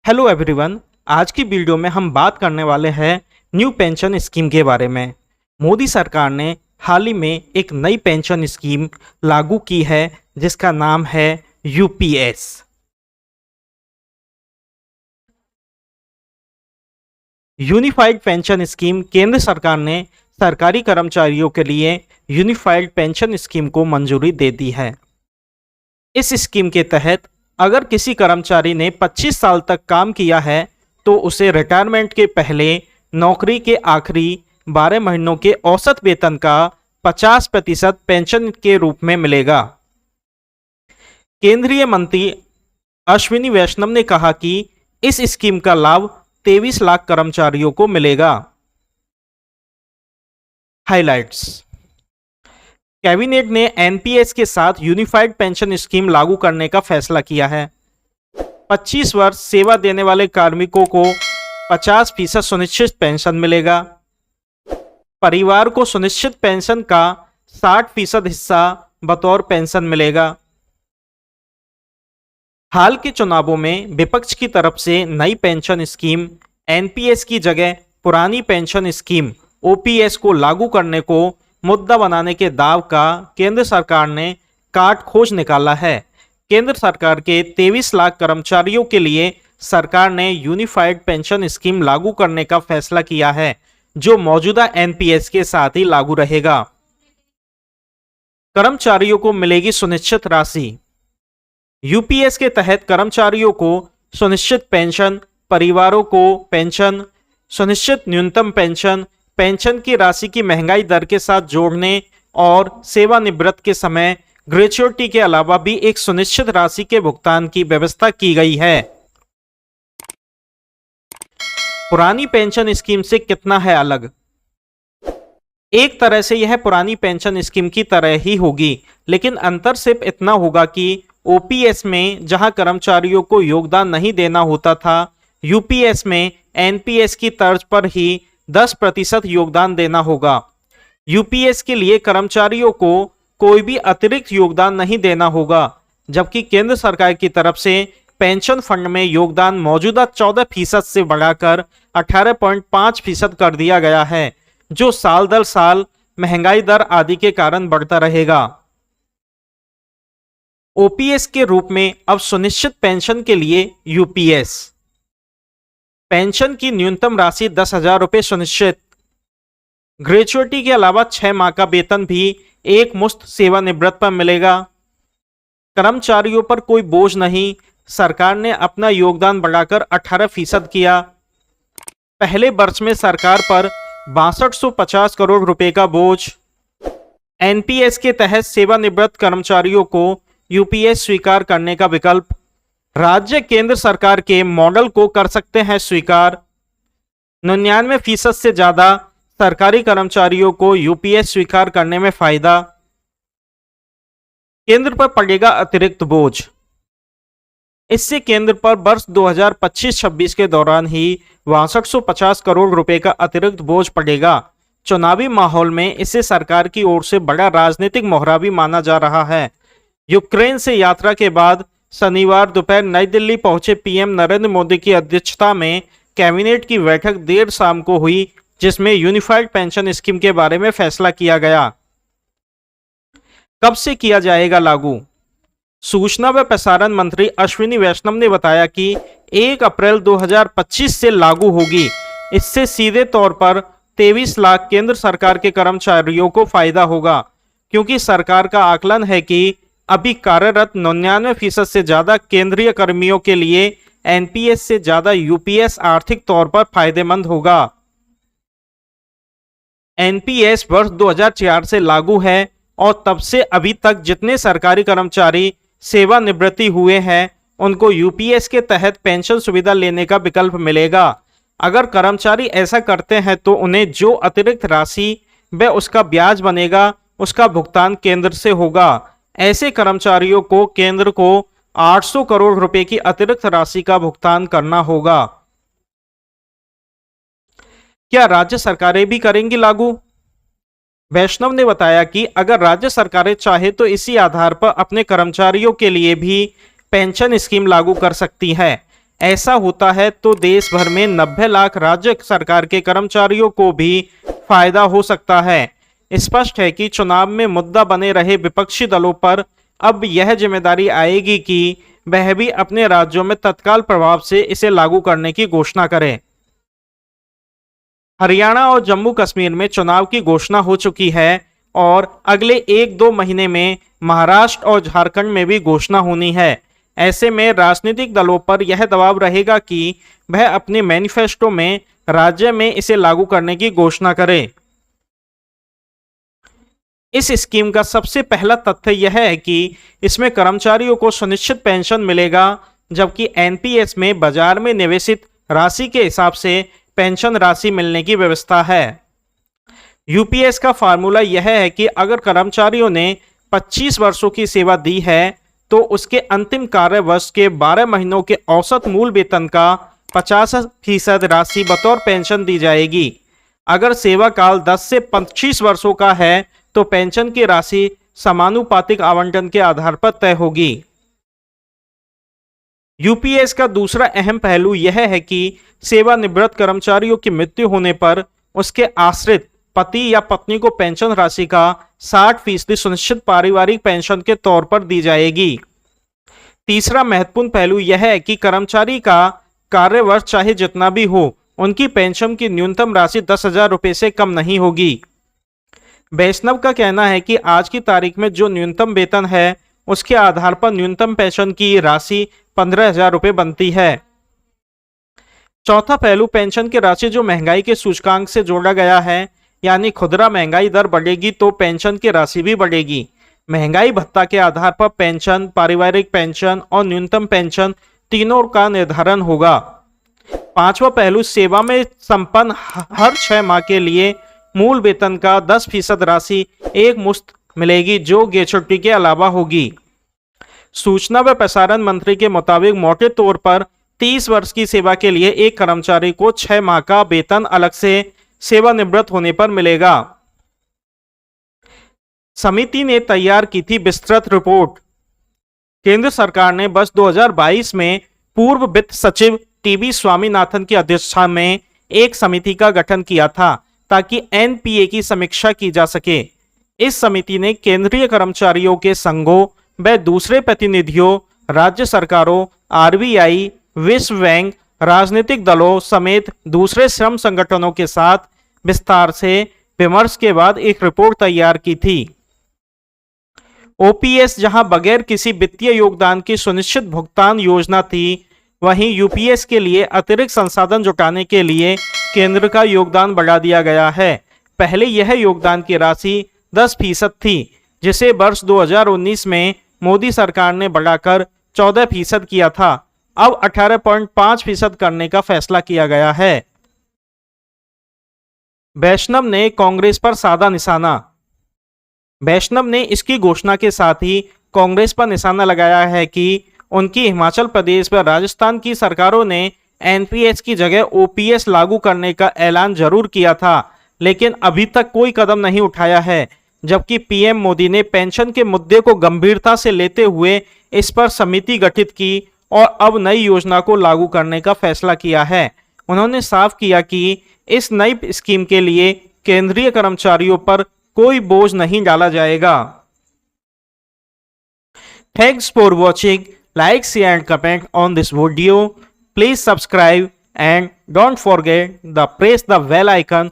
Hello everyone. आज की video में हम बात करने वाले हैं न्यू पेंशन स्कीम के बारे में। मोदी सरकार ने हाल ही में एक नई पेंशन स्कीम लागू की है जिसका नाम है यूपीएस। यूनिफाइड पेंशन स्कीम केंद्र सरकार ने सरकारी कर्मचारियों के लिए यूनिफाइड पेंशन स्कीम को मंजूरी दे दी है। इस स्कीम के तहत अगर किसी कर्मचारी ने 25 साल तक काम किया है तो उसे रिटायरमेंट के पहले नौकरी के आखिरी 12 महीनों के औसत वेतन का 50% पेंशन के रूप में मिलेगा। केंद्रीय मंत्री अश्विनी वैष्णव ने कहा कि इस स्कीम का लाभ 23 लाख कर्मचारियों को मिलेगा। हाइलाइट्स। कैबिनेट ने एनपीएस के साथ यूनिफाइड पेंशन स्कीम लागू करने का फैसला किया है। 25 वर्ष सेवा देने वाले कार्मिकों को 50% सुनिश्चित पेंशन मिलेगा। परिवार को सुनिश्चित पेंशन का 60% हिस्सा बतौर पेंशन मिलेगा। हाल के चुनावों में विपक्ष की तरफ से नई पेंशन स्कीम एनपीएस की जगह पुरानी पेंशन स्कीम ओपीएस को लागू करने को मुद्दा बनाने के दाव का केंद्र सरकार ने काट खोज निकाला है। केंद्र सरकार के 23 लाख कर्मचारियों के लिए सरकार ने यूनिफाइड पेंशन स्कीम लागू करने का फैसला किया है जो मौजूदा एनपीएस के साथ ही लागू रहेगा। कर्मचारियों को मिलेगी सुनिश्चित राशि। यूपीएस के तहत कर्मचारियों को सुनिश्चित पेंशन, परिवारों को पेंशन, सुनिश्चित न्यूनतम पेंशन, पेंशन की राशि की महंगाई दर के साथ जोड़ने और सेवानिवृत्त के समय ग्रेच्युटी के अलावा भी एक सुनिश्चित राशि के भुगतान की व्यवस्था की गई है। पुरानी पेंशन स्कीम से कितना है अलग? एक तरह से यह पुरानी पेंशन स्कीम की तरह ही होगी, लेकिन अंतर सिर्फ इतना होगा कि ओपीएस में जहां कर्मचारियों को योगदान नहीं देना होता था, यूपीएस में एनपीएस की तर्ज पर ही 10% योगदान देना होगा। यूपीएस के लिए कर्मचारियों को कोई भी अतिरिक्त योगदान नहीं देना होगा, जबकि केंद्र सरकार की तरफ से पेंशन फंड में योगदान मौजूदा 14% से बढ़ाकर 18.5% कर दिया गया है, जो साल दर साल महंगाई दर आदि के कारण बढ़ता रहेगा। ओपीएस के रूप में अब सुनिश्चित पेंशन के लिए यूपीएस पेंशन की न्यूनतम राशि 10,000 रुपये सुनिश्चित। ग्रेच्युटी के अलावा 6 माह का वेतन भी एक मुश्त सेवानिवृत्त पर मिलेगा। कर्मचारियों पर कोई बोझ नहीं, सरकार ने अपना योगदान बढ़ाकर 18% किया। पहले वर्ष में सरकार पर 6250 करोड़ रुपए का बोझ। एनपीएस के तहत सेवानिवृत्त कर्मचारियों को यूपीएस स्वीकार करने का विकल्प। राज्य केंद्र सरकार के मॉडल को कर सकते हैं स्वीकार। 99% से ज्यादा सरकारी कर्मचारियों को यूपीएस स्वीकार करने में फायदा। केंद्र पर पड़ेगा अतिरिक्त बोझ। इससे केंद्र पर वर्ष 2025-26 के दौरान ही 6250 करोड़ रुपए का अतिरिक्त बोझ पड़ेगा। चुनावी माहौल में इसे सरकार की ओर से बड़ा राजनीतिक मोहरा भी माना जा रहा है। यूक्रेन से यात्रा के बाद शनिवार दोपहर नई दिल्ली पहुंचे पीएम नरेंद्र मोदी की अध्यक्षता में कैबिनेट की बैठक देर शाम को हुई, जिसमें यूनिफाइड पेंशन स्कीम के बारे में फैसला किया गया। कब से किया जाएगा लागू? सूचना व प्रसारण मंत्री अश्विनी वैष्णव ने बताया कि 1 अप्रैल 2025 से लागू होगी। इससे सीधे तौर पर 23 लाख केंद्र सरकार के कर्मचारियों को फायदा होगा, क्योंकि सरकार का आकलन है कि अभी कार्यरत 99% से ज्यादा केंद्रीय कर्मियों के लिए एनपीएस से ज्यादा यूपीएस आर्थिक तौर पर फायदेमंद होगा। एनपीएस वर्ष 2004 से लागू है और तब से अभी तक जितने सरकारी कर्मचारी सेवानिवृत्ति हुए हैं उनको यूपीएस के तहत पेंशन सुविधा लेने का विकल्प मिलेगा। अगर कर्मचारी ऐसा करते हैं तो उन्हें जो अतिरिक्त राशि व उसका ब्याज बनेगा उसका भुगतान केंद्र से होगा। ऐसे कर्मचारियों को केंद्र को 800 करोड़ रुपए की अतिरिक्त राशि का भुगतान करना होगा। क्या राज्य सरकारें भी करेंगी लागू? वैष्णव ने बताया कि अगर राज्य सरकारें चाहे तो इसी आधार पर अपने कर्मचारियों के लिए भी पेंशन स्कीम लागू कर सकती है। ऐसा होता है तो देश भर में 90 लाख राज्य सरकार के कर्मचारियों को भी फायदा हो सकता है। स्पष्ट है कि चुनाव में मुद्दा बने रहे विपक्षी दलों पर अब यह जिम्मेदारी आएगी कि वह भी अपने राज्यों में तत्काल प्रभाव से इसे लागू करने की घोषणा करें। हरियाणा और जम्मू कश्मीर में चुनाव की घोषणा हो चुकी है और अगले 1-2 महीने में महाराष्ट्र और झारखंड में भी घोषणा होनी है। ऐसे में राजनीतिक दलों पर यह दबाव रहेगा कि वह अपने मैनिफेस्टो में राज्य में इसे लागू करने की घोषणा करें। इस स्कीम का सबसे पहला तथ्य यह है कि इसमें कर्मचारियों को सुनिश्चित पेंशन मिलेगा, जबकि एनपीएस में बाजार में निवेशित राशि के हिसाब से पेंशन राशि मिलने की व्यवस्था है। यूपीएस का फार्मूला यह है कि अगर कर्मचारियों ने 25 वर्षों की सेवा दी है तो उसके अंतिम कार्य वर्ष के 12 महीनों के औसत मूल वेतन का 50% राशि बतौर पेंशन दी जाएगी। अगर सेवा काल 10 से 25 वर्षों का है तो पेंशन की राशि समानुपातिक आवंटन के आधार पर तय होगी। यूपीएस का दूसरा अहम पहलू यह है कि सेवानिवृत्त कर्मचारियों की मृत्यु होने पर उसके आश्रित पति या पत्नी को पेंशन राशि का 60% सुनिश्चित पारिवारिक पेंशन के तौर पर दी जाएगी। तीसरा महत्वपूर्ण पहलू यह है कि कर्मचारी का कार्यवर्ष चाहे जितना भी हो, उनकी पेंशन की न्यूनतम राशि 10,000 रुपये से कम नहीं होगी। वैष्णव का कहना है कि आज की तारीख में जो न्यूनतम वेतन है उसके आधार पर न्यूनतम पेंशन की राशि 15,000 रुपये बनती है। चौथा पहलू पेंशन की राशि जो महंगाई के सूचकांक से जोड़ा गया है, यानी खुदरा महंगाई दर बढ़ेगी तो पेंशन की राशि भी बढ़ेगी। महंगाई भत्ता के आधार पर पेंशन, पारिवारिक पेंशन और न्यूनतम पेंशन तीनों का निर्धारण होगा। पांचवा पहलू सेवा में संपन्न हर 6 माह के लिए मूल वेतन का 10% राशि एक मुश्त मिलेगी जो ग्रेच्युटी के अलावा होगी। सूचना व प्रसारण मंत्री के मुताबिक मोटे तौर पर 30 वर्ष की सेवा के लिए एक कर्मचारी को 6 माह का वेतन अलग से सेवानिवृत्त होने पर मिलेगा। समिति ने तैयार की थी विस्तृत रिपोर्ट। केंद्र सरकार ने वर्ष 2022 में पूर्व वित्त सचिव टीबी स्वामीनाथन की अध्यक्षता में एक समिति का गठन किया था ताकि एनपीए की समीक्षा की जा सके। इस समिति ने केंद्रीय कर्मचारियों के संघों व दूसरे प्रतिनिधियों, राज्य सरकारों, आरबीआई, विश्व बैंक, राजनीतिक दलों समेत दूसरे श्रम संगठनों के साथ विस्तार से विमर्श के बाद एक रिपोर्ट तैयार की थी। ओपीएस जहां बगैर किसी वित्तीय योगदान की सुनिश्चित भुगतान योजना थी, वहीं यूपीएस के लिए अतिरिक्त संसाधन जुटाने के लिए केंद्र का योगदान बढ़ा दिया गया है। पहले यह योगदान की राशि 10% थी, जिसे वर्ष 2019 में मोदी सरकार ने बढ़ाकर 14% किया था। अब 18.5% करने का फैसला किया गया है। वैष्णव ने कांग्रेस पर साधा निशाना। वैष्णव ने इसकी घोषणा के साथ ही कांग्रेस पर निशाना लगाया है कि उनकी हिमाचल प्रदेश व राजस्थान की सरकारों ने एनपीएस की जगह ओपीएस लागू करने का ऐलान जरूर किया था, लेकिन अभी तक कोई कदम नहीं उठाया है। जबकि पीएम मोदी ने पेंशन के मुद्दे को गंभीरता से लेते हुए इस पर समिति गठित की और अब नई योजना को लागू करने का फैसला किया है। उन्होंने साफ किया कि इस नई स्कीम के लिए केंद्रीय कर्मचारियों पर कोई बोझ नहीं डाला जाएगा। Thanks for watching. Like, share and comment on this video. Please subscribe and don't forget to press the bell icon